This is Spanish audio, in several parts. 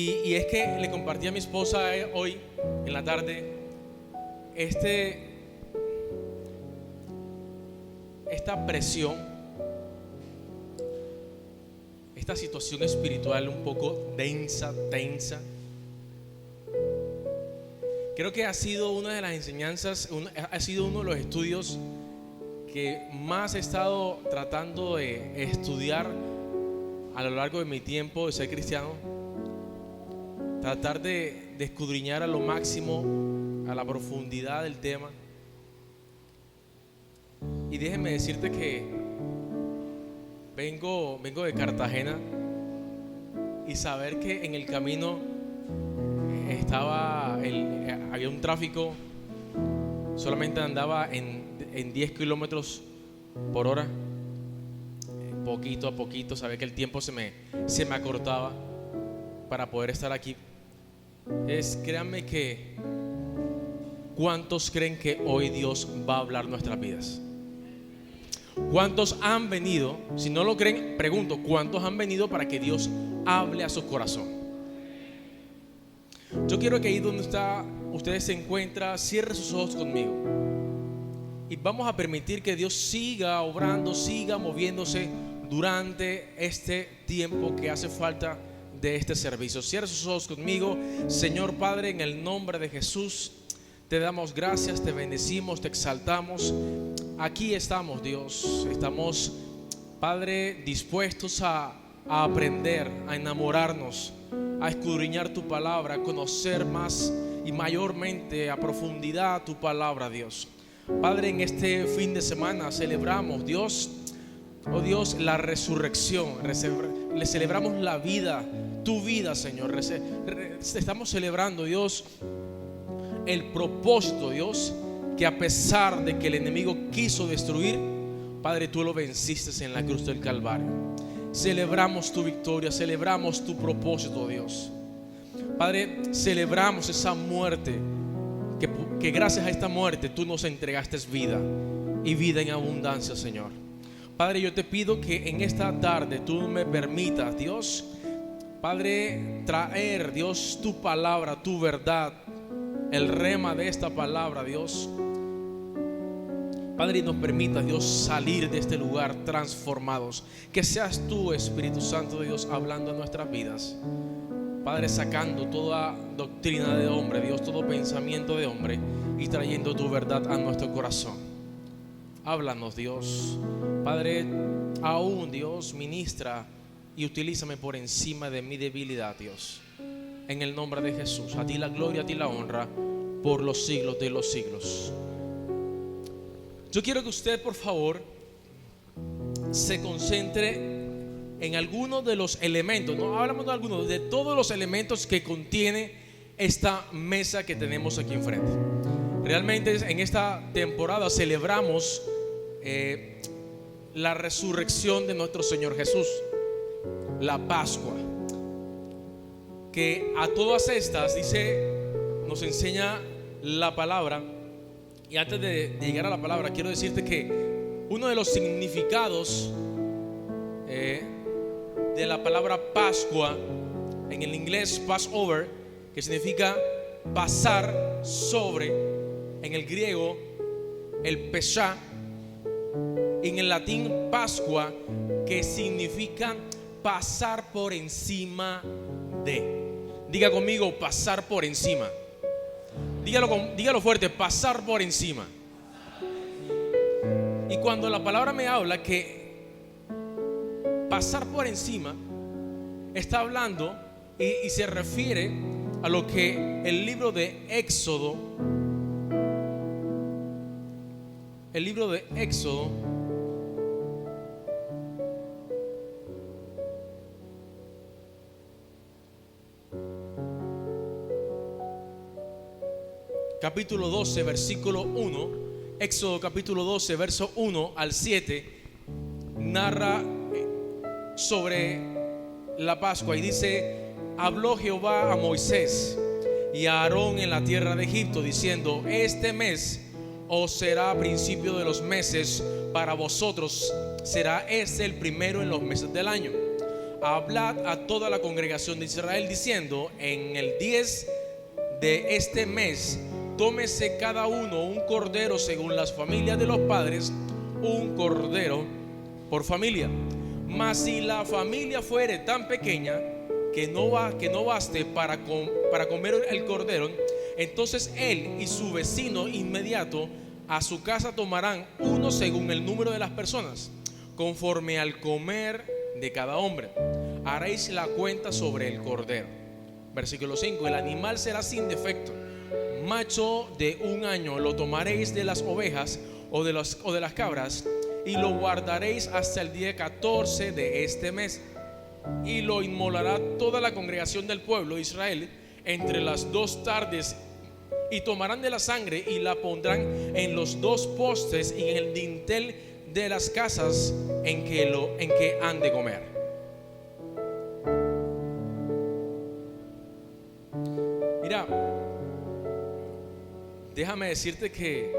Y es que le compartí a mi esposa hoy en la tarde esta presión, esta situación espiritual un poco tensa. Creo que ha sido una de las enseñanzas, ha sido uno de los estudios que más he estado tratando de estudiar a lo largo de mi tiempo de ser cristiano. Tratar de escudriñar a lo máximo, a la profundidad del tema. Y déjeme decirte que vengo de Cartagena y saber que en el camino había un tráfico, solamente andaba en 10 kilómetros por hora, poquito a poquito, saber que el tiempo se me acortaba para poder estar aquí. Créanme que ¿cuántos creen que hoy Dios va a hablar nuestras vidas? ¿Cuántos han venido? Si no lo creen, pregunto, ¿cuántos han venido para que Dios hable a su corazón? Yo quiero que ahí donde usted se encuentra, cierre sus ojos conmigo y vamos a permitir que Dios siga obrando, siga moviéndose durante este tiempo que hace falta de este servicio. Cierra sus ojos conmigo. Señor Padre, en el nombre de Jesús, te damos gracias, te bendecimos, te exaltamos. Aquí estamos, Dios. Estamos, Padre, dispuestos a aprender, a enamorarnos, a escudriñar tu palabra, a conocer más y mayormente a profundidad tu palabra, Dios. Padre, en este fin de semana celebramos, Dios, oh Dios, la resurrección. Le celebramos la vida, tu vida, Señor. Estamos celebrando, Dios, el propósito, Dios, que a pesar de que el enemigo quiso destruir, Padre, tú lo venciste en la cruz del Calvario. Celebramos tu victoria, celebramos tu propósito, Dios. Padre, celebramos esa muerte, que gracias a esta muerte tú nos entregaste vida y vida en abundancia, Señor. Padre, yo te pido que en esta tarde tú me permitas, Dios, Padre, traer, Dios, tu palabra, tu verdad, el rema de esta palabra, Dios. Padre, y nos permitas, Dios, salir de este lugar transformados. Que seas tú, Espíritu Santo de Dios, hablando en nuestras vidas. Padre, sacando toda doctrina de hombre, Dios, todo pensamiento de hombre, y trayendo tu verdad a nuestro corazón. Háblanos, Dios. Padre, aún, Dios, ministra y utilízame por encima de mi debilidad, Dios. En el nombre de Jesús, a ti la gloria, a ti la honra, por los siglos de los siglos. Yo quiero que usted, por favor, se concentre en algunos de los elementos. No hablamos de algunos, de todos los elementos que contiene esta mesa que tenemos aquí enfrente. Realmente en esta temporada celebramos la resurrección de nuestro Señor Jesús, la Pascua, que a todas estas nos enseña la palabra. Y antes de llegar a la palabra, quiero decirte que uno de los significados de la palabra Pascua, en el inglés Passover, que significa pasar sobre, en el griego el Pesha, en el latín Pascua, que significa pasar por encima de. Diga conmigo, pasar por encima. Dígalo fuerte, pasar por encima. Y cuando la palabra me habla que pasar por encima, está hablando y se refiere a lo que el libro de Éxodo, capítulo 12, versículo 1, Éxodo capítulo 12, verso 1 al 7, narra sobre la Pascua y dice: habló Jehová a Moisés y a Aarón en la tierra de Egipto, diciendo: este mes os será principio de los meses para vosotros, será este el primero en los meses del año. hablad a toda la congregación de Israel diciendo: en el 10 de este mes tómese cada uno un cordero según las familias de los padres, un cordero por familia. Mas si la familia fuere tan pequeña que no baste para comer el cordero, entonces él y su vecino inmediato a su casa tomarán uno según el número de las personas, conforme al comer de cada hombre. Haréis la cuenta sobre el cordero. Versículo 5: el animal será sin defecto, macho de 1 año. Lo tomaréis de las ovejas o de las cabras, y lo guardaréis hasta el día 14 de este mes, y lo inmolará toda la congregación del pueblo de Israel entre las 2 tardes, y tomarán de la sangre y la pondrán en los 2 postes y en el dintel de las casas en que han de comer. Mira, déjame decirte que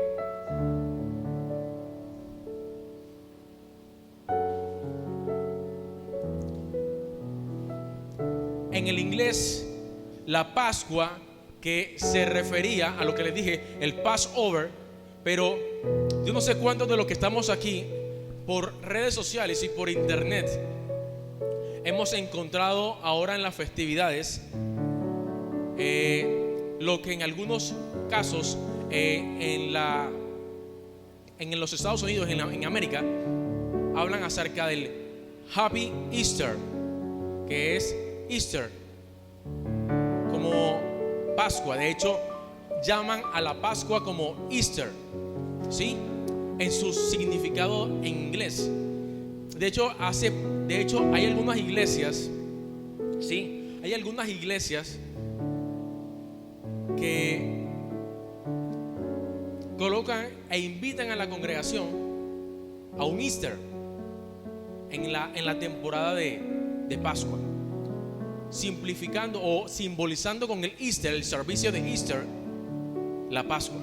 en el inglés la Pascua, que se refería a lo que les dije, el Passover, pero yo no sé cuántos de los que estamos aquí por redes sociales y por internet hemos encontrado ahora en las festividades lo que en algunos casos en los Estados Unidos, en América, hablan acerca del Happy Easter, que es Easter como Pascua. De hecho, llaman a la Pascua como Easter, ¿sí? En su significado en inglés. De hecho, hay algunas iglesias, ¿sí? Hay algunas iglesias que colocan e invitan a la congregación a un Easter en la temporada de Pascua, simplificando o simbolizando con el Easter, el servicio de Easter, la Pascua.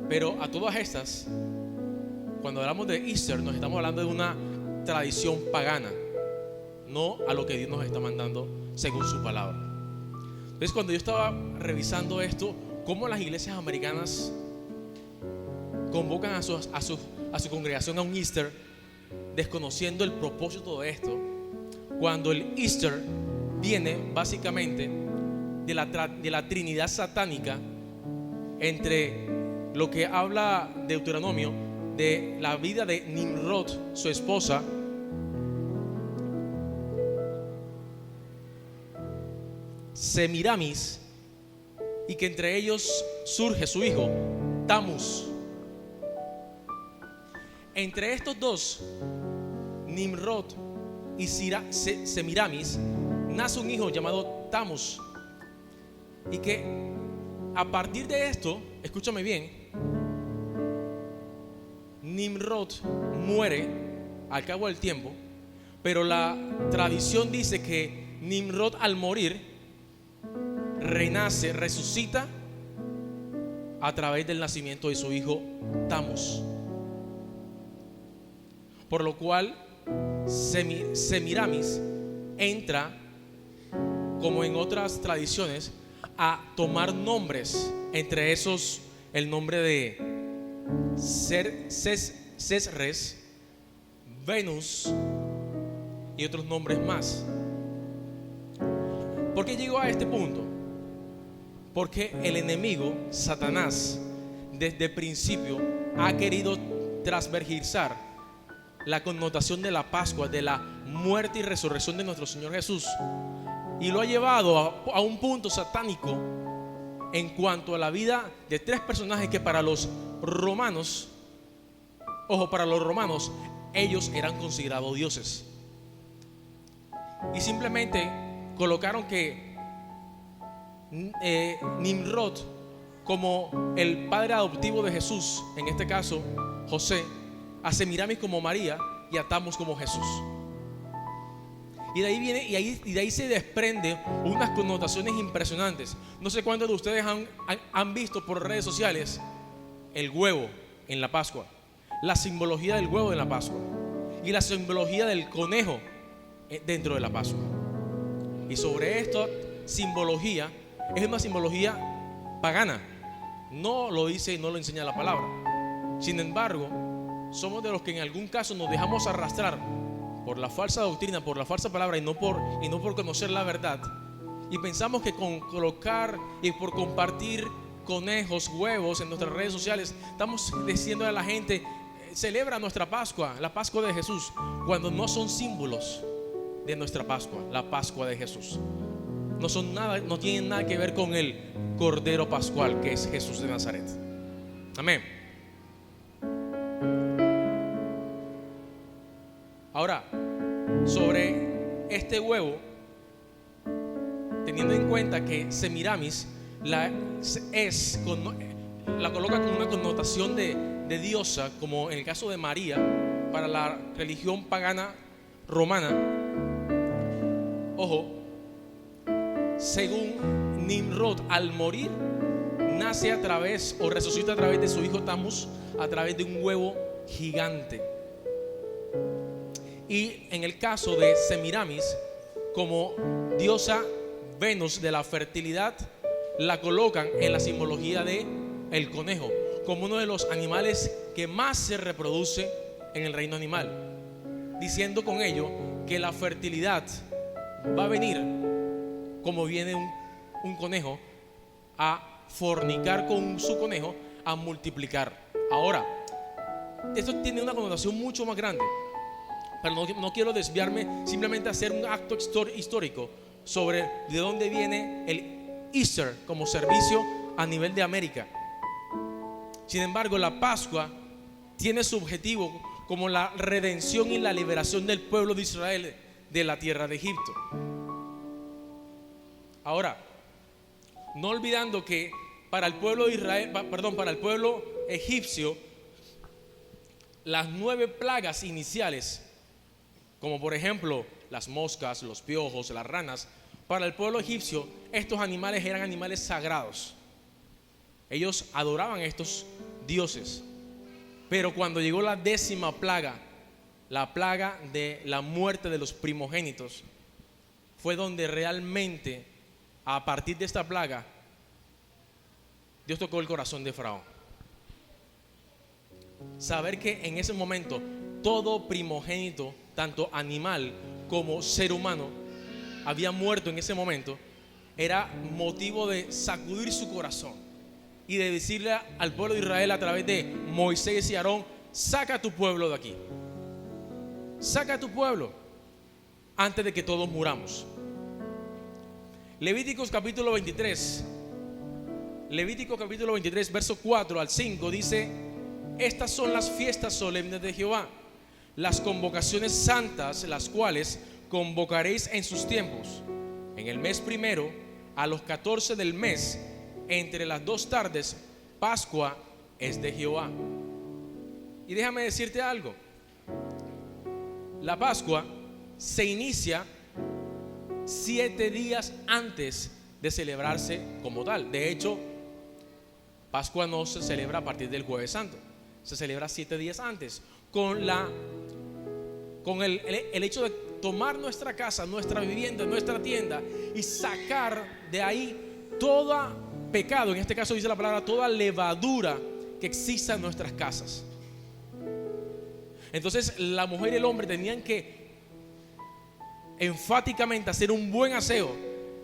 Pero a todas estas, cuando hablamos de Easter, nos estamos hablando de una tradición pagana, no a lo que Dios nos está mandando según su palabra. Entonces, cuando yo estaba revisando esto, cómo las iglesias americanas convocan a su congregación a un Easter, desconociendo el propósito de esto, cuando el Easter viene básicamente de la Trinidad satánica, entre lo que habla Deuteronomio de la vida de Nimrod, su esposa, Semiramis, y que entre ellos surge su hijo Tammuz. Entre estos dos, Nimrod y Semiramis, nace un hijo llamado Tammuz, y que a partir de esto, escúchame bien, Nimrod muere al cabo del tiempo, pero la tradición dice que Nimrod, al morir, renace, resucita a través del nacimiento de su hijo Tammuz, por lo cual Semiramis entra, como en otras tradiciones, a tomar nombres, entre esos el nombre de Cesres, Venus y otros nombres más. ¿Por qué llegó a este punto? Porque el enemigo, Satanás, desde el principio ha querido transvergizar la connotación de la Pascua, de la muerte y resurrección de nuestro Señor Jesús, y lo ha llevado a un punto satánico en cuanto a la vida de 3 personajes que para los romanos, ellos eran considerados dioses, y simplemente colocaron que Nimrod como el padre adoptivo de Jesús, en este caso José, a Semiramis como María y a Tammuz como Jesús. Y de ahí viene, y de ahí se desprende unas connotaciones impresionantes. No sé cuántos de ustedes han visto por redes sociales el huevo en la Pascua, la simbología del huevo en la Pascua, y la simbología del conejo dentro de la Pascua. Y sobre esta simbología, es una simbología pagana, no lo dice y no lo enseña la palabra. Sin embargo, somos de los que en algún caso nos dejamos arrastrar por la falsa doctrina, por la falsa palabra y no por conocer la verdad, y pensamos que con colocar y por compartir conejos, huevos en nuestras redes sociales estamos diciendo a la gente: celebra nuestra Pascua, la Pascua de Jesús, cuando no son símbolos de nuestra Pascua. La Pascua de Jesús no tienen nada que ver con el Cordero Pascual, que es Jesús de Nazaret. Amén. Ahora, sobre este huevo, teniendo en cuenta que Semiramis la coloca con una connotación de diosa, como en el caso de María para la religión pagana romana. Ojo, según Nimrod, al morir nace a través o resucita a través de su hijo Tammuz, a través de un huevo gigante. Y en el caso de Semiramis, como diosa Venus de la fertilidad, la colocan en la simbología de el conejo, como uno de los animales que más se reproduce en el reino animal, diciendo con ello que la fertilidad va a venir como viene un conejo a fornicar con su conejo, a multiplicar. Ahora, esto tiene una connotación mucho más grande, pero no quiero desviarme, simplemente hacer un acto histórico sobre de dónde viene el Easter como servicio a nivel de América. Sin embargo, la Pascua tiene su objetivo como la redención y la liberación del pueblo de Israel de la tierra de Egipto. Ahora, no olvidando que para el pueblo de Israel, para el pueblo egipcio, las 9 plagas iniciales, como por ejemplo las moscas, los piojos, las ranas, para el pueblo egipcio estos animales eran animales sagrados. Ellos adoraban a estos dioses. Pero cuando llegó la 10ª plaga, la plaga de la muerte de los primogénitos, fue donde realmente, a partir de esta plaga, Dios tocó el corazón de Faraón. Saber que en ese momento todo primogénito, tanto animal como ser humano, había muerto en ese momento, era motivo de sacudir su corazón y de decirle al pueblo de Israel a través de Moisés y Aarón: saca a tu pueblo de aquí, saca a tu pueblo antes de que todos muramos. Levíticos capítulo 23, verso 4 al 5 dice: estas son las fiestas solemnes de Jehová, las convocaciones santas, las cuales convocaréis en sus tiempos. En el mes primero, a los 14 del mes, entre las 2 tardes, Pascua es de Jehová. Y déjame decirte algo: la Pascua se inicia 7 días antes de celebrarse como tal. De hecho, Pascua no se celebra a partir del Jueves Santo, se celebra 7 días antes, con el hecho de tomar nuestra casa, nuestra vivienda, nuestra tienda y sacar de ahí todo pecado. En este caso dice la palabra: toda levadura que exista en nuestras casas. Entonces la mujer y el hombre tenían que enfáticamente hacer un buen aseo,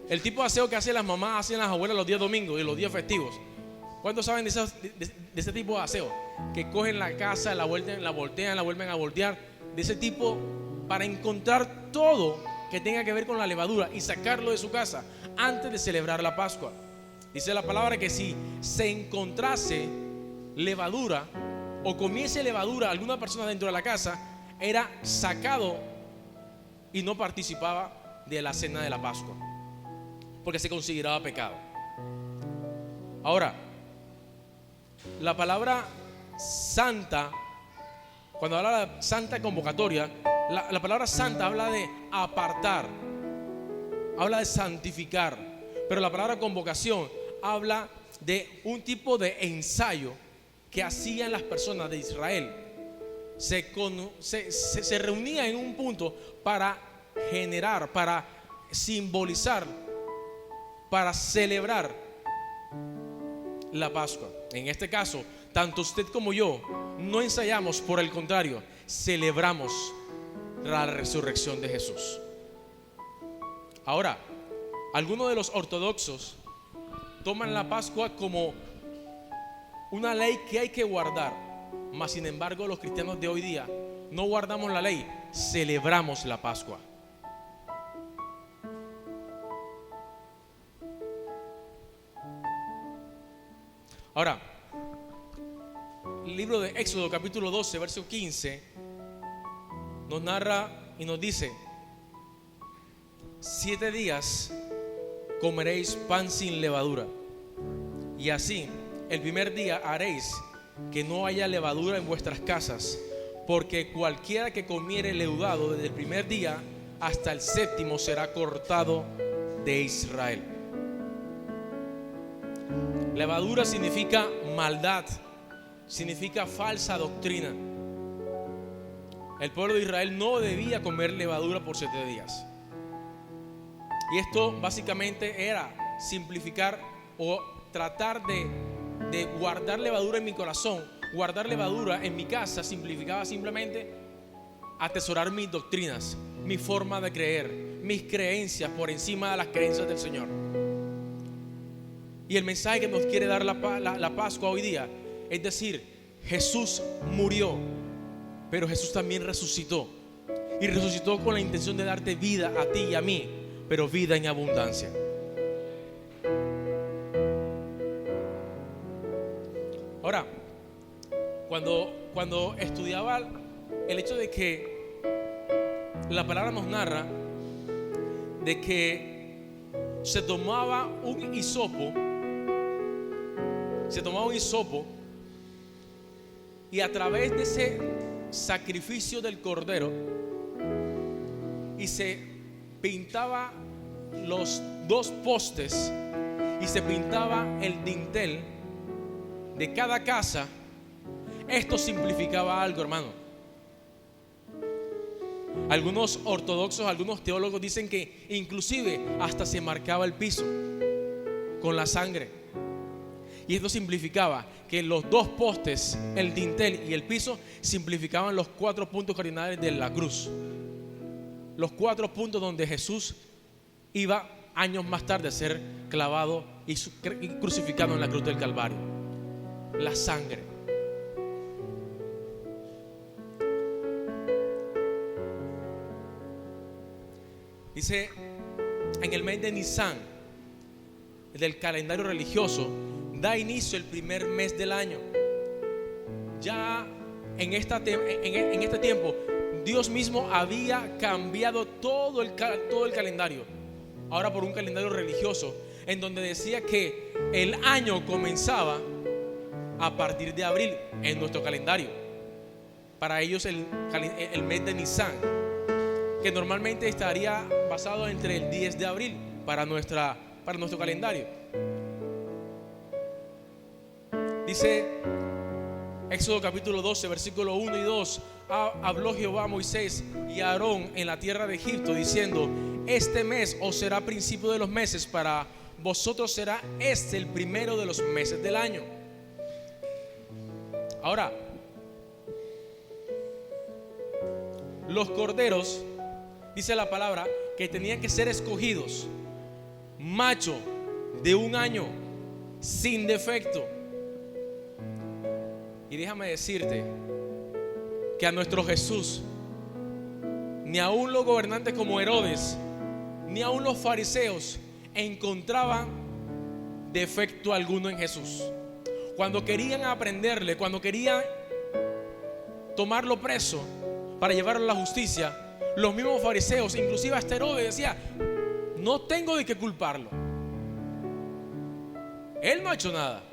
el tipo de aseo que hacen las mamás, hacen las abuelas los días domingos y los días festivos. ¿Cuántos saben de ese tipo de aseo? Que cogen la casa, la voltean, la vuelven a voltear. De ese tipo, para encontrar todo que tenga que ver con la levadura y sacarlo de su casa antes de celebrar la Pascua. Dice la palabra que si se encontrase levadura o comiese levadura alguna persona dentro de la casa, era sacado y no participaba de la cena de la Pascua, porque se consideraba pecado. Ahora, la palabra santa, cuando habla de santa convocatoria, la palabra santa habla de apartar, habla de santificar. Pero la palabra convocación habla de un tipo de ensayo que hacían las personas de Israel. Se reunían en un punto para generar, para simbolizar, para celebrar la Pascua. En este caso, tanto usted como yo no ensayamos, por el contrario, celebramos la resurrección de Jesús. Ahora, algunos de los ortodoxos toman la Pascua como una ley que hay que guardar, mas sin embargo los cristianos de hoy día no guardamos la ley, celebramos la Pascua. Ahora, el libro de Éxodo capítulo 12 verso 15 nos narra y nos dice: 7 días comeréis pan sin levadura, y así el primer día haréis que no haya levadura en vuestras casas, porque cualquiera que comiere leudado desde el primer día hasta el séptimo será cortado de Israel. Levadura significa maldad, significa falsa doctrina. El pueblo de Israel no debía comer levadura por 7 días. Y esto básicamente era simplificar o tratar de guardar levadura en mi corazón. Guardar levadura en mi casa significaba simplemente atesorar mis doctrinas, mi forma de creer, mis creencias por encima de las creencias del Señor. Y el mensaje que nos quiere dar la Pascua hoy día es decir: Jesús murió, pero Jesús también resucitó. Y resucitó con la intención de darte vida a ti y a mí, pero vida en abundancia. Ahora, cuando estudiaba el hecho de que la palabra nos narra de que se tomaba un hisopo y a través de ese sacrificio del cordero, y se pintaba los 2 postes y se pintaba el dintel de cada casa, esto simplificaba algo, hermano. Algunos ortodoxos, algunos teólogos dicen que inclusive hasta se marcaba el piso con la sangre. Y esto significaba que los 2 postes, el dintel y el piso, simplificaban los 4 puntos cardinales de la cruz. Los 4 puntos donde Jesús iba años más tarde a ser clavado y crucificado en la cruz del Calvario. La sangre. Dice, en el mes de Nisan, del calendario religioso, da inicio el primer mes del año. Ya en este tiempo Dios mismo había cambiado todo el calendario, ahora por un calendario religioso, en donde decía que el año comenzaba a partir de abril en nuestro calendario. Para ellos el mes de Nisan, que normalmente estaría basado entre el 10 de abril para nuestro calendario. Dice Éxodo capítulo 12 versículo 1 y 2: habló Jehová a Moisés y a Aarón en la tierra de Egipto, diciendo: este mes os será principio de los meses, para vosotros será este el primero de los meses del año. Ahora, los corderos, dice la palabra, que tenían que ser escogidos, macho de 1 año, sin defecto. Y déjame decirte que a nuestro Jesús, ni aun los gobernantes como Herodes, ni aun los fariseos encontraban defecto alguno en Jesús. Cuando querían aprenderle, cuando querían tomarlo preso para llevarlo a la justicia, los mismos fariseos, inclusive hasta Herodes, decía: no tengo de qué culparlo, él no ha hecho nada.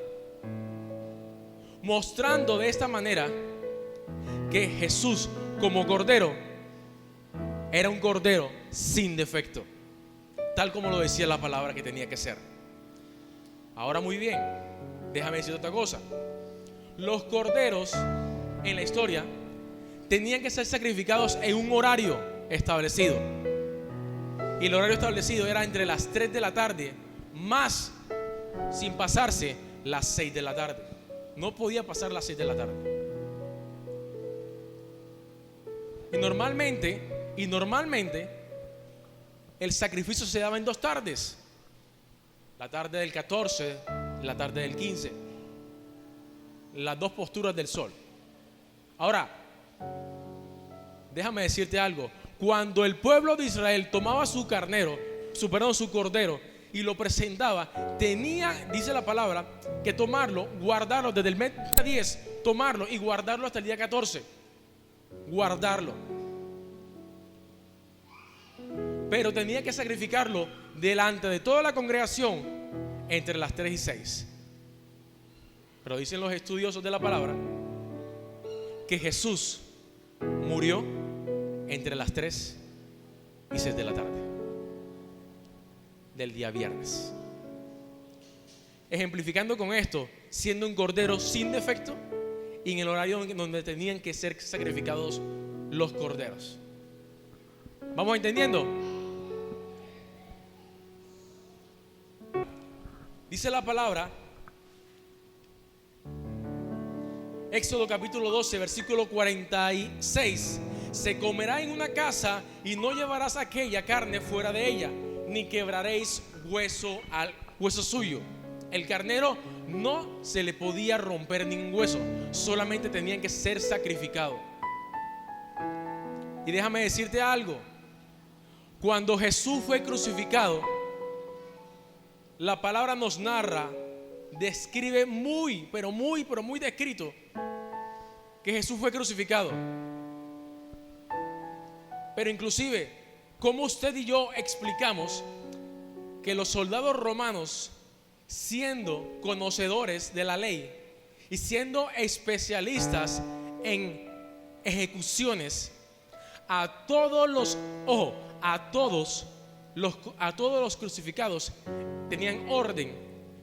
Mostrando de esta manera que Jesús, como cordero, era un cordero sin defecto, tal como lo decía la palabra que tenía que ser. Ahora, muy bien, déjame decir otra cosa. Los corderos en la historia tenían que ser sacrificados en un horario establecido. Y el horario establecido era entre las 3 de la tarde, más, sin pasarse, las 6 de la tarde. No podía pasar las 6 de la tarde. Y normalmente el sacrificio se daba en 2 tardes. La tarde del 14, la tarde del 15. Las 2 posturas del sol. Ahora, déjame decirte algo. Cuando el pueblo de Israel tomaba su cordero, y lo presentaba, tenía, dice la palabra, que tomarlo, guardarlo desde el mes 10, tomarlo y guardarlo hasta el día 14. Guardarlo. Pero tenía que sacrificarlo delante de toda la congregación entre las 3 y 6. Pero dicen los estudiosos de la palabra que Jesús murió entre las 3 y 6 de la tarde del día viernes. Ejemplificando con esto, siendo un cordero sin defecto y en el horario donde tenían que ser sacrificados los corderos. ¿Vamos entendiendo? Dice la palabra, Éxodo capítulo 12, versículo 46: se comerá en una casa y no llevarás aquella carne fuera de ella, ni quebraréis hueso al hueso suyo. El carnero no se le podía romper ningún hueso, solamente tenían que ser sacrificados. Y déjame decirte algo: cuando Jesús fue crucificado, la palabra nos narra, describe muy descrito que Jesús fue crucificado. Pero inclusive, como usted y yo explicamos que los soldados romanos, siendo conocedores de la ley y siendo especialistas en ejecuciones, a todos los crucificados tenían orden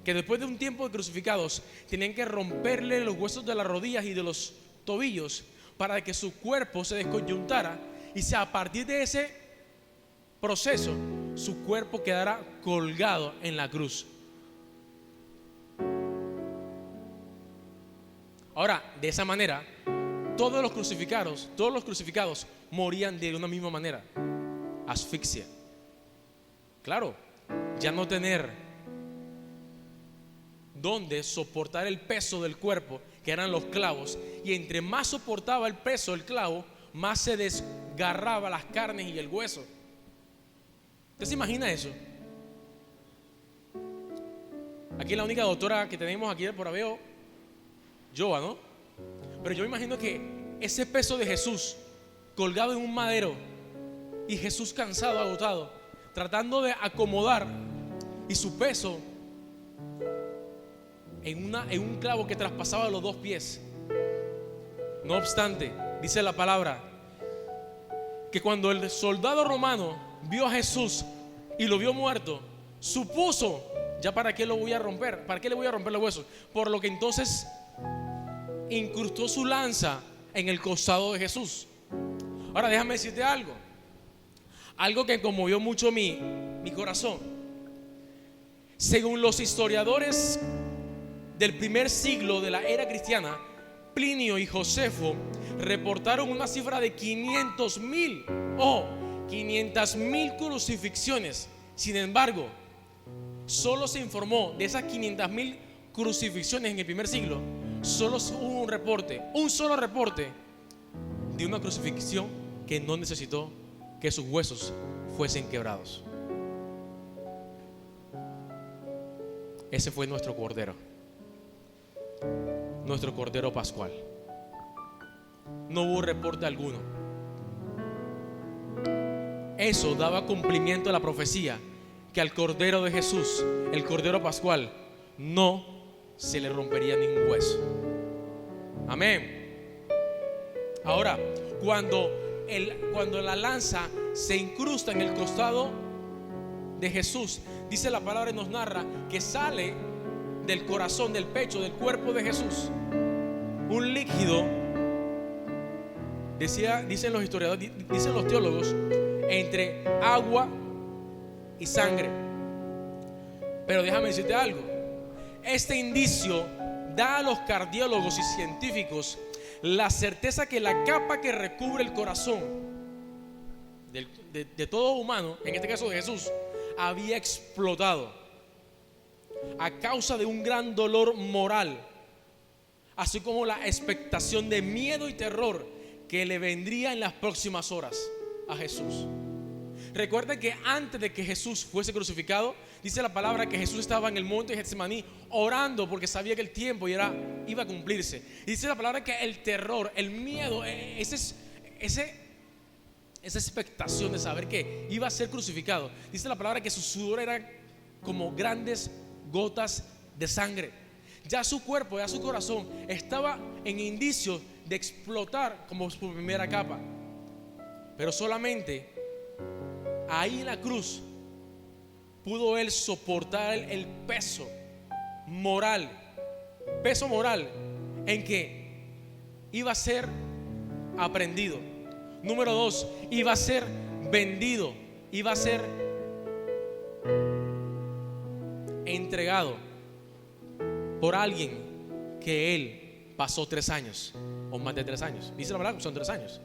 que después de un tiempo de crucificados tenían que romperle los huesos de las rodillas y de los tobillos para que su cuerpo se desconyuntara, y a partir de ese proceso su cuerpo quedara colgado en la cruz. Ahora, de esa manera, todos los crucificados morían de una misma manera: asfixia. Claro, ya no tener donde soportar el peso del cuerpo, que eran los clavos, y entre más soportaba el peso del clavo, más se desgarraba las carnes y el hueso. ¿Usted se imagina eso? Aquí la única doctora que tenemos aquí por Aveo, Joa, ¿no? Pero yo me imagino que ese peso de Jesús colgado en un madero, y Jesús cansado, agotado, tratando de acomodar, y su peso en un clavo que traspasaba los 2 pies. No obstante, dice la palabra que cuando el soldado romano vio a Jesús y lo vio muerto, supuso: ¿ya para qué lo voy a romper? ¿Para qué le voy a romper los huesos? Por lo que entonces incrustó su lanza en el costado de Jesús. Ahora déjame decirte algo que conmovió mucho mi corazón. Según los historiadores del primer siglo de la era cristiana, Plinio y Josefo reportaron una cifra de 500,000 crucifixiones. Sin embargo, solo se informó de esas 500,000 crucifixiones en el primer siglo. Solo hubo un solo reporte de una crucifixión que no necesitó que sus huesos fuesen quebrados. Ese fue nuestro cordero pascual. No hubo reporte alguno. Eso daba cumplimiento a la profecía que al cordero de Jesús, el cordero pascual, no se le rompería ningún hueso. Amén. Ahora, cuando la lanza se incrusta en el costado de Jesús, dice la palabra y nos narra que sale del corazón, del pecho, del cuerpo de Jesús un líquido, dicen los historiadores, dicen los teólogos, entre agua y sangre. Pero déjame decirte algo. Este indicio da a los cardiólogos y científicos la certeza que la capa que recubre el corazón de todo humano, en este caso de Jesús, había explotado a causa de un gran dolor moral, así como la expectación de miedo y terror que le vendría en las próximas horas a Jesús. Recuerden que antes de que Jesús fuese crucificado, dice la palabra que Jesús estaba en el monte de Getsemaní orando porque sabía que el tiempo iba a cumplirse. Y dice la palabra que el terror, el miedo, esa expectación de saber que iba a ser crucificado, dice la palabra que su sudor era como grandes gotas de sangre. Ya su cuerpo, ya su corazón estaba en indicios de explotar como su primera capa. Pero solamente ahí en la cruz pudo él soportar el peso moral en que iba a ser aprendido. Número 2, iba a ser vendido, iba a ser entregado por alguien que él pasó 3 años o más de 3 años. Dice la verdad, son 3 años.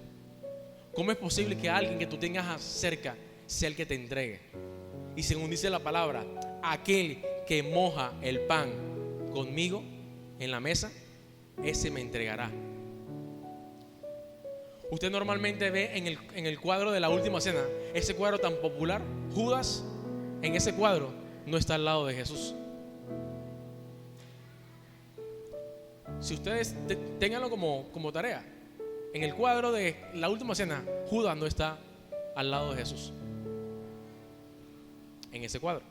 ¿Cómo es posible que alguien que tú tengas cerca sea el que te entregue? Y según dice la palabra, aquel que moja el pan conmigo en la mesa, ese me entregará. Usted normalmente ve en el cuadro de la última cena, ese cuadro tan popular, Judas en ese cuadro no está al lado de Jesús. Si ustedes ténganlo como tarea, en el cuadro de la última cena, Judas no está al lado de Jesús en ese cuadro.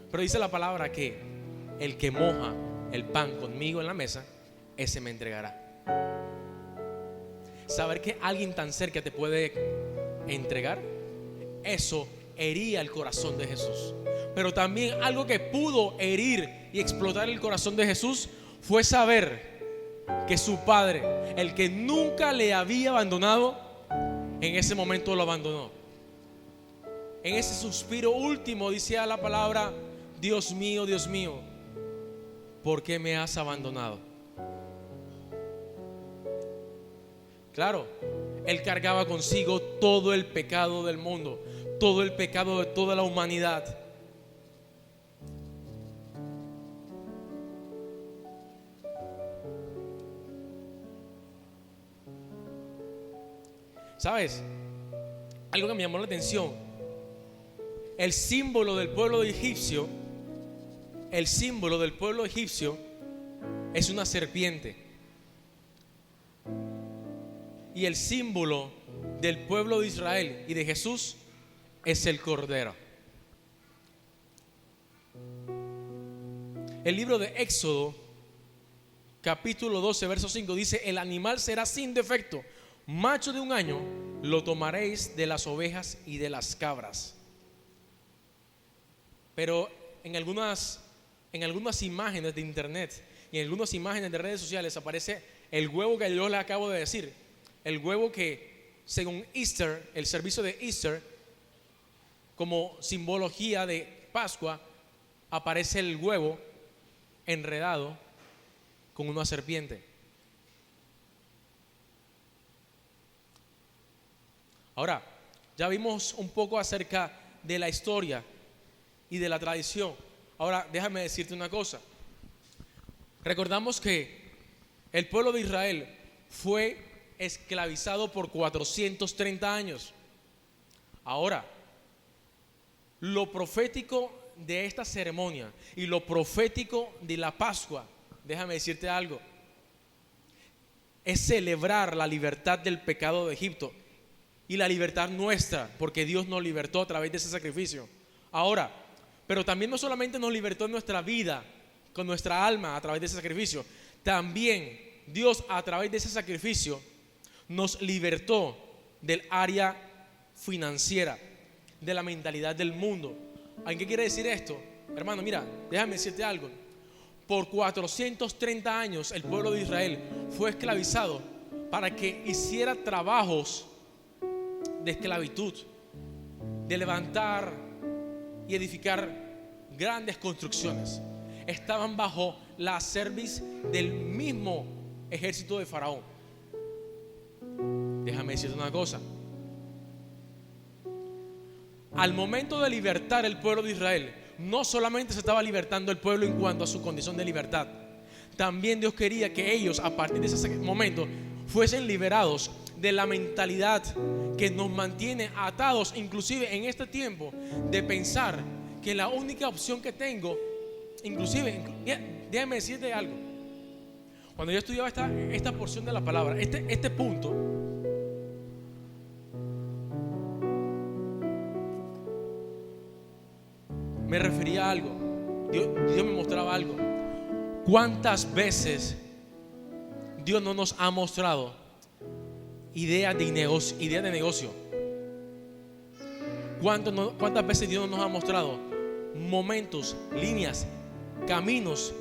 Pero dice la palabra que el que moja el pan conmigo en la mesa, ese me entregará. Saber que alguien tan cerca te puede entregar, eso hería el corazón de Jesús. Pero también algo que pudo herir y explotar el corazón de Jesús fue saber que su padre, el que nunca le había abandonado, en ese momento lo abandonó. En ese suspiro último decía la palabra: Dios mío, ¿por qué me has abandonado? Claro, él cargaba consigo todo el pecado del mundo, todo el pecado de toda la humanidad. ¿Sabes? Algo que me llamó la atención: el símbolo del pueblo egipcio, es una serpiente. Y el símbolo del pueblo de Israel y de Jesús es el cordero. El libro de Éxodo, capítulo 12, verso 5 dice: el animal será sin defecto, macho de 1 año, lo tomaréis de las ovejas y de las cabras. Pero en algunas imágenes de internet y en algunas imágenes de redes sociales aparece el huevo que yo les acabo de decir. El huevo que, según Easter, el servicio de Easter, como simbología de Pascua, aparece el huevo enredado con una serpiente. Ahora, ya vimos un poco acerca de la historia y de la tradición. Ahora, déjame decirte una cosa. Recordamos que el pueblo de Israel fue esclavizado por 430 años. Ahora, lo profético de esta ceremonia y lo profético de la Pascua, déjame decirte algo, es celebrar la libertad del pecado de Egipto y la libertad nuestra, porque Dios nos libertó a través de ese sacrificio. Ahora, pero también no solamente nos libertó en nuestra vida, con nuestra alma a través de ese sacrificio, también Dios a través de ese sacrificio nos libertó del área financiera, de la mentalidad del mundo. ¿Qué quiere decir esto? Hermano, mira, déjame decirte algo. Por 430 años el pueblo de Israel fue esclavizado para que hiciera trabajos de esclavitud. de levantar y edificar grandes construcciones. Estaban bajo la cerviz del mismo ejército de Faraón. Déjame decirte una cosa. Al momento de libertar el pueblo de Israel, no solamente se estaba libertando el pueblo en cuanto a su condición de libertad, también Dios quería que ellos, a partir de ese momento, fuesen liberados de la mentalidad que nos mantiene atados, inclusive en este tiempo, de pensar que la única opción que tengo, inclusive, déjame decirte algo. Cuando yo estudiaba esta porción de la palabra, este punto, me refería a algo. Dios me mostraba algo. ¿Cuántas veces Dios no nos ha mostrado ideas de negocio? ¿Cuántas veces Dios nos ha mostrado momentos, líneas, caminos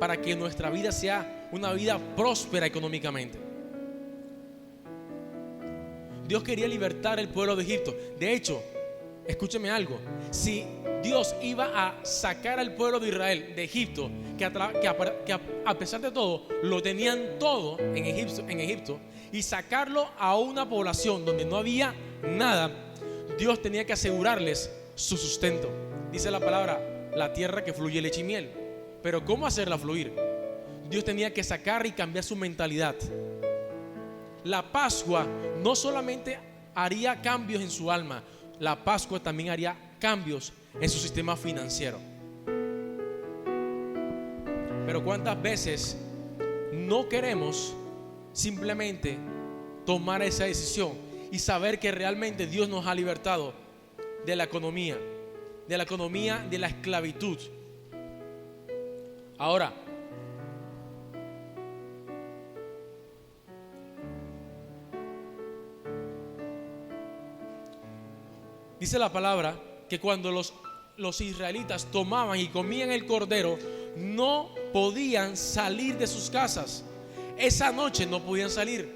para que nuestra vida sea una vida próspera económicamente? Dios quería libertar el pueblo de Egipto. De hecho, escúcheme algo. Si Dios iba a sacar al pueblo de Israel de Egipto, que a pesar de todo lo tenían todo en Egipto, y sacarlo a una población donde no había nada, Dios tenía que asegurarles su sustento. Dice la palabra, la tierra que fluye leche y miel. Pero ¿cómo hacerla fluir? Dios tenía que sacar y cambiar su mentalidad. La Pascua no solamente haría cambios en su alma, la Pascua también haría cambios en su sistema financiero. Pero ¿cuántas veces no queremos simplemente tomar esa decisión y saber que realmente Dios nos ha libertado de la economía de la esclavitud? Ahora, dice la palabra que cuando los israelitas tomaban y comían el cordero, no podían salir de sus casas. Esa noche no podían salir.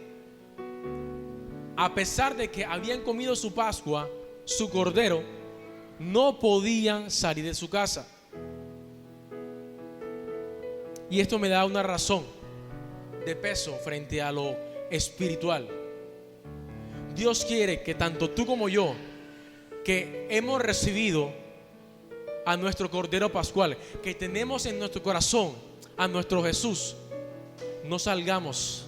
A pesar de que habían comido su Pascua, su cordero, no podían salir de su casa. Y esto me da una razón de peso frente a lo espiritual. Dios quiere que tanto tú como yo, que hemos recibido a nuestro Cordero Pascual, que tenemos en nuestro corazón a nuestro Jesús, no salgamos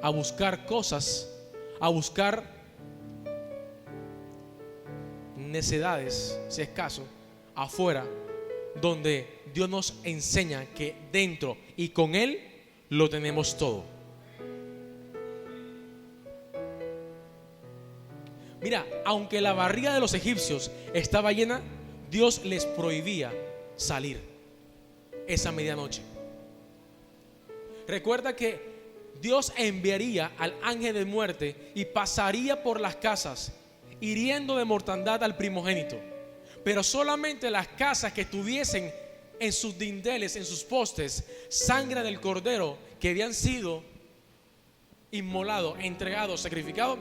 a buscar cosas, a buscar necedades, si es caso, afuera, donde Dios nos enseña que dentro y con Él lo tenemos todo. Mira, aunque la barriga de los egipcios estaba llena, Dios les prohibía salir esa medianoche. Recuerda que Dios enviaría al ángel de muerte y pasaría por las casas, hiriendo de mortandad al primogénito. Pero solamente las casas que tuviesen en sus dinteles, en sus postes, sangre del cordero que habían sido inmolado, entregado, sacrificado,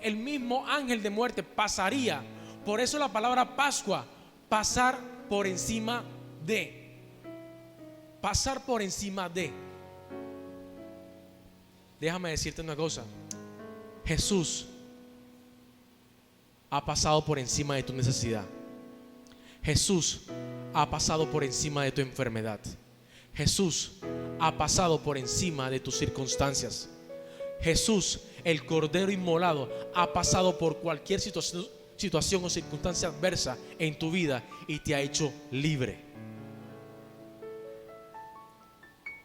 el mismo ángel de muerte pasaría. Por eso la palabra Pascua, pasar por encima de. Pasar por encima de. Déjame decirte una cosa. Jesús ha pasado por encima de tu necesidad. Jesús ha pasado por encima de tu enfermedad. Jesús ha pasado por encima de tus circunstancias. Jesús, el Cordero inmolado, ha pasado por cualquier situación o circunstancia adversa en tu vida y te ha hecho libre.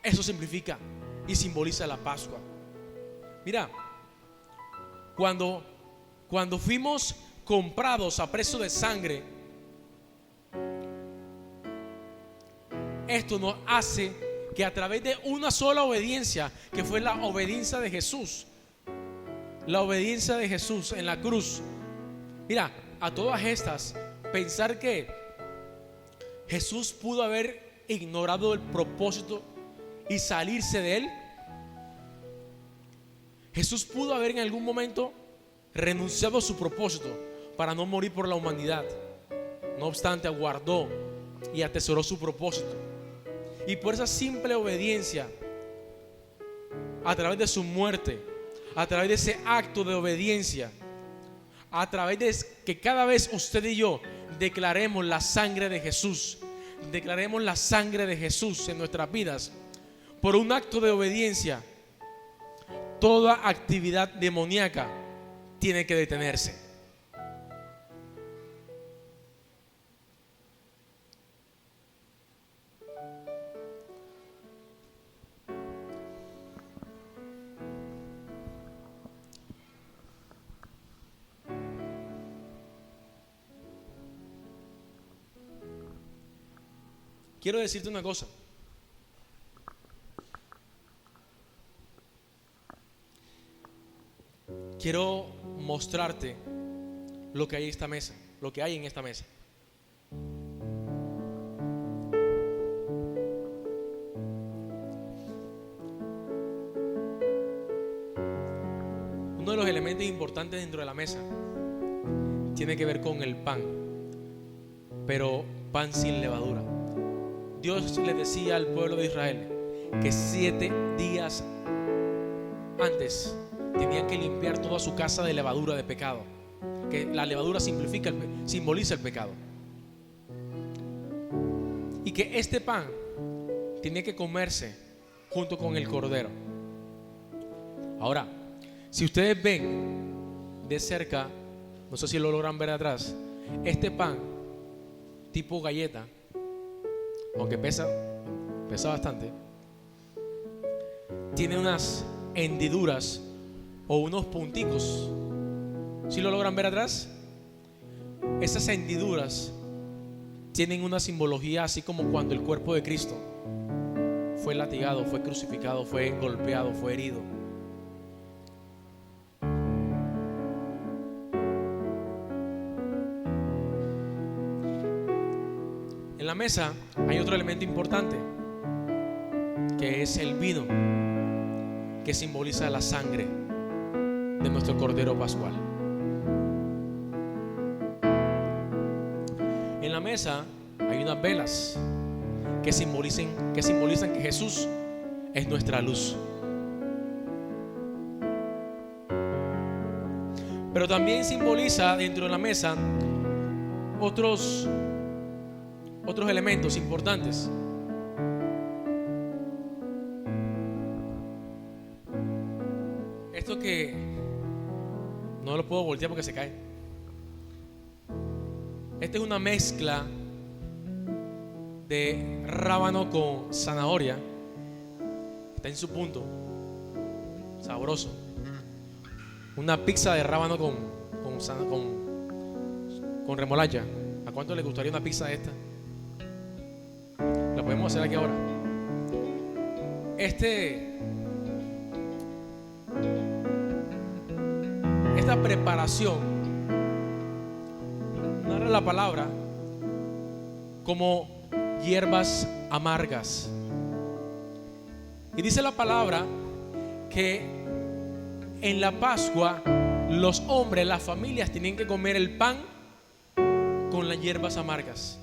Eso simplifica y simboliza la Pascua. Mira, cuando fuimos comprados a precio de sangre, esto nos hace que a través de una sola obediencia, que fue la obediencia de Jesús, la obediencia de Jesús en la cruz. Mira, a todas estas, pensar que Jesús pudo haber ignorado el propósito y salirse de él. Jesús pudo haber en algún momento renunciado a su propósito para no morir por la humanidad. No obstante, aguardó y atesoró su propósito. Y por esa simple obediencia, a través de su muerte, a través de ese acto de obediencia, a través de que cada vez usted y yo declaremos la sangre de Jesús, declaremos la sangre de Jesús en nuestras vidas, por un acto de obediencia, toda actividad demoníaca tiene que detenerse. Quiero decirte una cosa. Quiero mostrarte lo que hay en esta mesa, lo que hay en esta mesa. Uno de los elementos importantes dentro de la mesa tiene que ver con el pan, pero pan sin levadura. Dios le decía al pueblo de Israel que 7 días antes tenían que limpiar toda su casa de levadura de pecado, que la levadura simboliza el pecado, y que este pan tenía que comerse junto con el cordero. Ahora, si ustedes ven de cerca, no sé si lo logran ver atrás, este pan tipo galleta, aunque pesa bastante, tiene unas hendiduras o unos punticos. ¿Sí lo logran ver atrás? Esas hendiduras tienen una simbología, así como cuando el cuerpo de Cristo fue latigado, fue crucificado, fue golpeado, fue herido. En la mesa hay otro elemento importante, que es el vino, que simboliza la sangre de nuestro Cordero Pascual. En la mesa hay unas velas que simbolizan que Jesús es nuestra luz. Pero también simboliza dentro de la mesa otros elementos importantes. Esto que no lo puedo voltear porque se cae. Esta es una mezcla de rábano con zanahoria. Está en su punto. Sabroso. Una pizza de rábano con remolacha. ¿A cuánto le gustaría una pizza de esta? La podemos hacer aquí ahora. Esta preparación narra la palabra como hierbas amargas. Y dice la palabra que en la Pascua los hombres, las familias tenían que comer el pan con las hierbas amargas,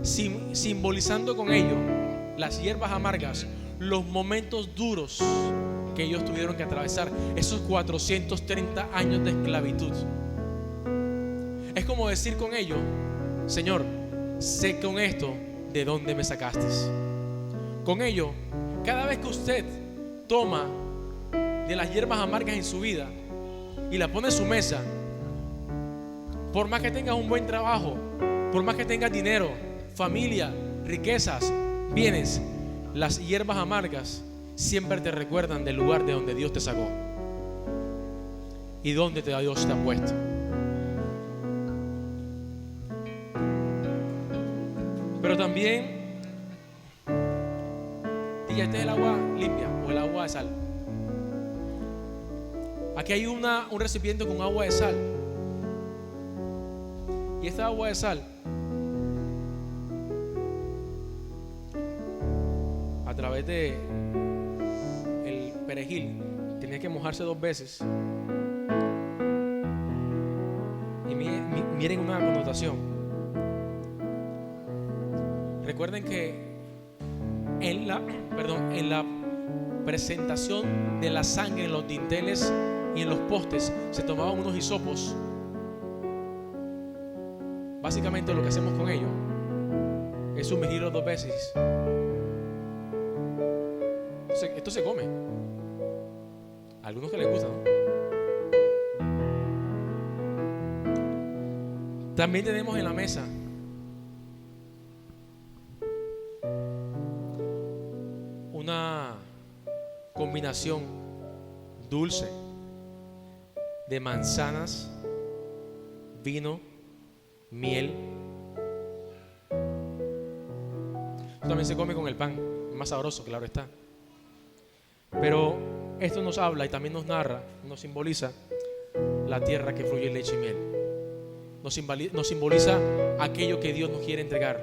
simbolizando con ello, las hierbas amargas, los momentos duros que ellos tuvieron que atravesar, esos 430 años de esclavitud. Es como decir con ello: Señor, sé con esto de dónde me sacaste. Con ello, cada vez que usted toma de las hierbas amargas en su vida y la pone en su mesa, por más que tengas un buen trabajo, por más que tengas dinero, familia, riquezas, bienes, las hierbas amargas siempre te recuerdan del lugar de donde Dios te sacó y donde Dios te ha puesto. Pero también, y este es el agua limpia o el agua de sal. Aquí hay un recipiente con agua de sal. Y esta agua de sal, a través de el perejil, tenía que mojarse 2 veces miren una connotación. Recuerden que en la presentación de la sangre en los dinteles y en los postes se tomaban unos hisopos. Básicamente lo que hacemos con ellos es sumergirlo 2 veces. Esto se come. A algunos que les gusta, ¿no? También tenemos en la mesa una combinación dulce de manzanas, vino, miel. Esto también se come con el pan, más sabroso, claro está. Pero esto nos habla y también nos narra, nos simboliza la tierra que fluye leche y miel. Nos simboliza aquello que Dios nos quiere entregar,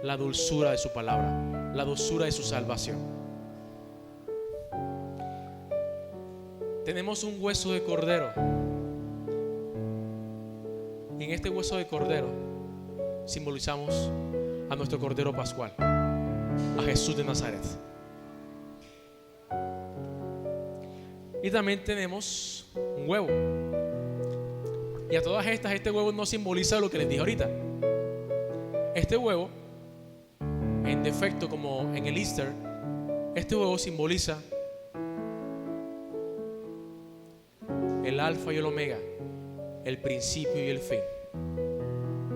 la dulzura de su palabra, la dulzura de su salvación. Tenemos un hueso de cordero. Y en este hueso de cordero simbolizamos a nuestro cordero pascual, a Jesús de Nazaret. Y también tenemos un huevo. Y a todas estas, este huevo no simboliza lo que les dije ahorita. Este huevo, en defecto, como en el Easter, este huevo simboliza el alfa y el omega, el principio y el fin.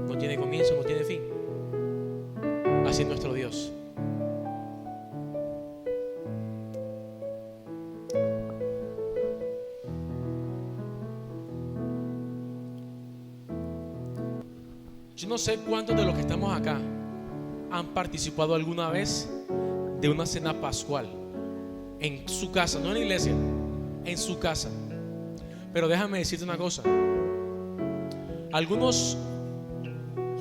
No tiene comienzo, no tiene fin. Así es nuestro Dios. Yo no sé cuántos de los que estamos acá han participado alguna vez de una cena pascual en su casa, no en la iglesia, en su casa. Pero déjame decirte una cosa. Algunos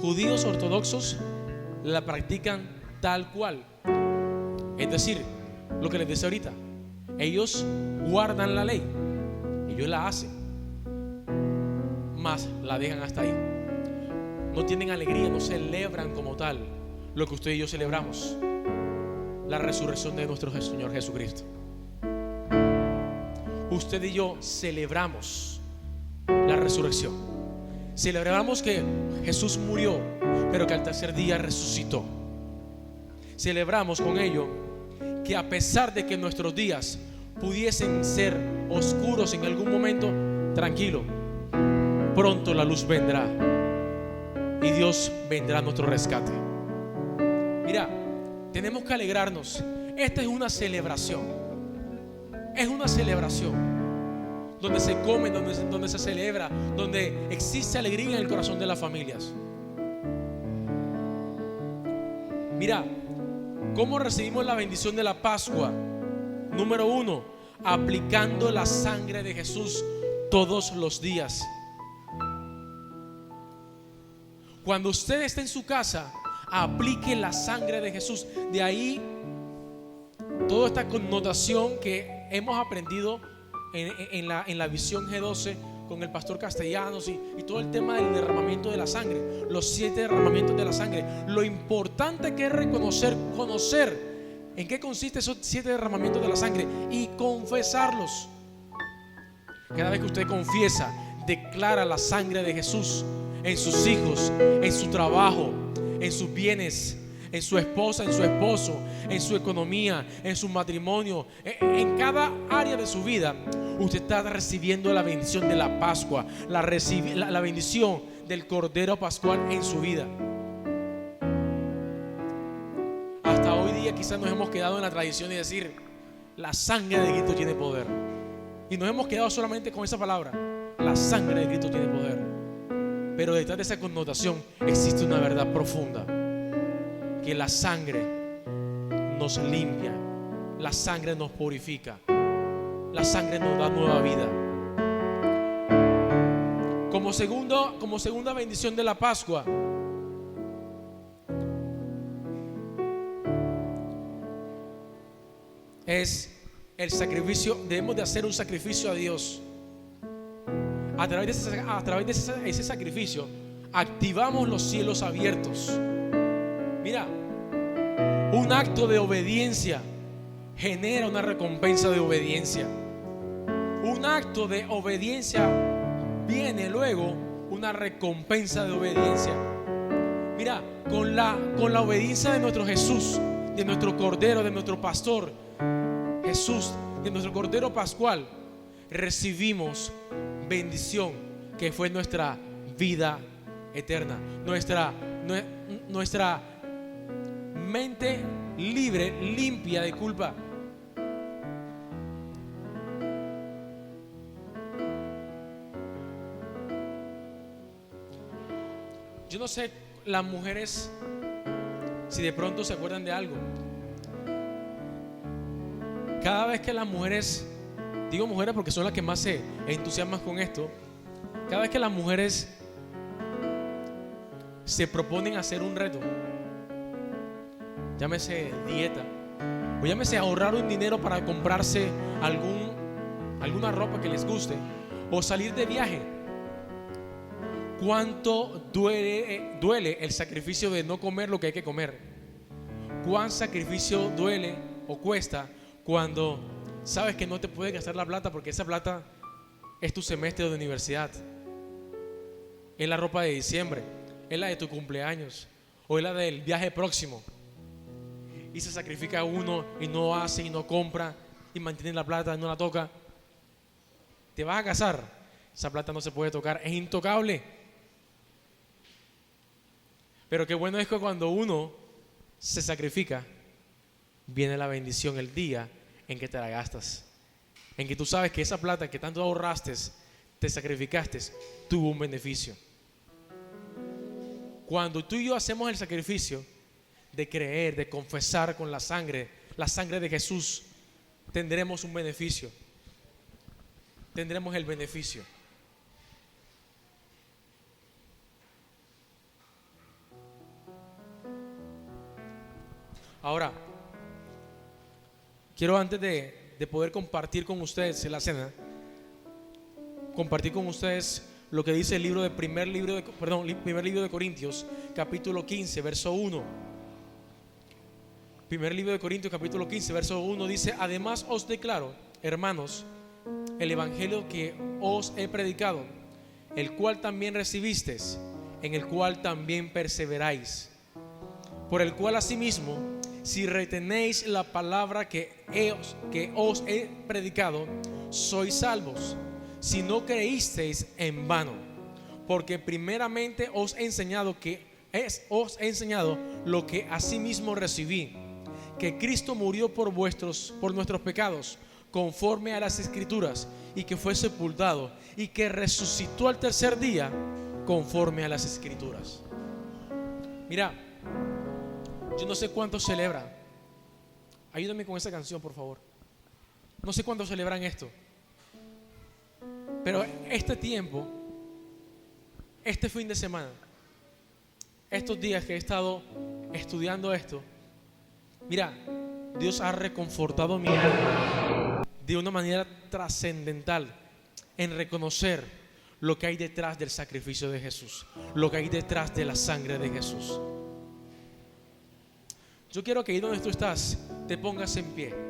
judíos ortodoxos la practican tal cual. Es decir, lo que les decía ahorita, ellos guardan la ley, ellos la hacen, mas la dejan hasta ahí. No tienen alegría, no celebran como tal lo que usted y yo celebramos, la resurrección de nuestro Señor Jesucristo. Usted y yo celebramos la resurrección. Celebramos que Jesús murió, pero que al tercer día resucitó. Celebramos con ello que a pesar de que nuestros días pudiesen ser oscuros en algún momento, tranquilo, pronto la luz vendrá y Dios vendrá a nuestro rescate. Mira, tenemos que alegrarnos. Esta es una celebración. Es una celebración donde se come, donde se celebra, donde existe alegría en el corazón de las familias. Mira, ¿cómo recibimos la bendición de la Pascua? Número 1, aplicando la sangre de Jesús todos los días. Cuando usted esté en su casa, aplique la sangre de Jesús. De ahí toda esta connotación que hemos aprendido en la visión G12 con el pastor Castellanos y todo el tema del derramamiento de la sangre, los 7 derramamientos de la sangre. Lo importante que es conocer en qué consiste esos 7 derramamientos de la sangre y confesarlos. Cada vez que usted confiesa, declara la sangre de Jesús en sus hijos, en su trabajo, en sus bienes, en su esposa, en su esposo, en su economía, en su matrimonio, en cada área de su vida. Usted está recibiendo la bendición de la Pascua, la bendición del Cordero Pascual en su vida. Hasta hoy día quizás nos hemos quedado en la tradición de decir: la sangre de Cristo tiene poder. Y nos hemos quedado solamente con esa palabra: la sangre de Cristo tiene poder. Pero detrás de esa connotación existe una verdad profunda: que la sangre nos limpia, la sangre nos purifica, la sangre nos da nueva vida. Como segunda bendición de la Pascua, es el sacrificio. Debemos de hacer un sacrificio a Dios. a través de ese sacrificio, activamos los cielos abiertos. Mira, un acto de obediencia genera una recompensa de obediencia. Un acto de obediencia viene luego una recompensa de obediencia. Mira, con la obediencia de nuestro Jesús, de nuestro Cordero, de nuestro Pastor Jesús, de nuestro Cordero Pascual, recibimos bendición, que fue nuestra vida eterna, nuestra mente libre, limpia de culpa. Yo no sé, las mujeres, si de pronto se acuerdan de algo. Cada vez que las mujeres, digo mujeres porque son las que más se entusiasman con esto, cada vez que las mujeres se proponen hacer un reto, llámese dieta, o llámese ahorrar un dinero para comprarse alguna ropa que les guste, o salir de viaje, ¿cuánto duele el sacrificio de no comer lo que hay que comer? ¿Cuán sacrificio duele o cuesta cuando sabes que no te puedes gastar la plata, porque esa plata es tu semestre de universidad, es la ropa de diciembre, es la de tu cumpleaños, o es la del viaje próximo? Y se sacrifica uno y no hace y no compra y mantiene la plata y no la toca. Te vas a casar, esa plata no se puede tocar, es intocable. Pero qué bueno es que cuando uno se sacrifica, viene la bendición el día en que te la gastas, en que tú sabes que esa plata que tanto ahorraste, te sacrificaste, tuvo un beneficio. Cuando tú y yo hacemos el sacrificio de creer, de confesar con la sangre de Jesús, tendremos un beneficio, tendremos el beneficio. Ahora, quiero, antes de poder compartir con ustedes en la cena, compartir con ustedes lo que dice el primer libro de Corintios, capítulo 15, verso 1. Primer libro de Corintios, capítulo 15, verso 1 dice: además os declaro, hermanos, el evangelio que os he predicado, el cual también recibisteis, en el cual también perseveráis, por el cual asimismo, si retenéis la palabra que os he predicado, sois salvos, si no creísteis en vano. Porque primeramente os he enseñado lo que asimismo recibí, que Cristo murió por nuestros pecados, conforme a las Escrituras, y que fue sepultado, y que resucitó al tercer día, conforme a las Escrituras. Mira, yo no sé cuántos celebran. Ayúdame con esa canción, por favor. No sé cuántos celebran esto, pero este tiempo, este fin de semana, estos días que he estado estudiando esto, mira, Dios ha reconfortado mi alma de una manera trascendental en reconocer lo que hay detrás del sacrificio de Jesús, lo que hay detrás de la sangre de Jesús. Yo quiero que ahí donde tú estás te pongas en pie.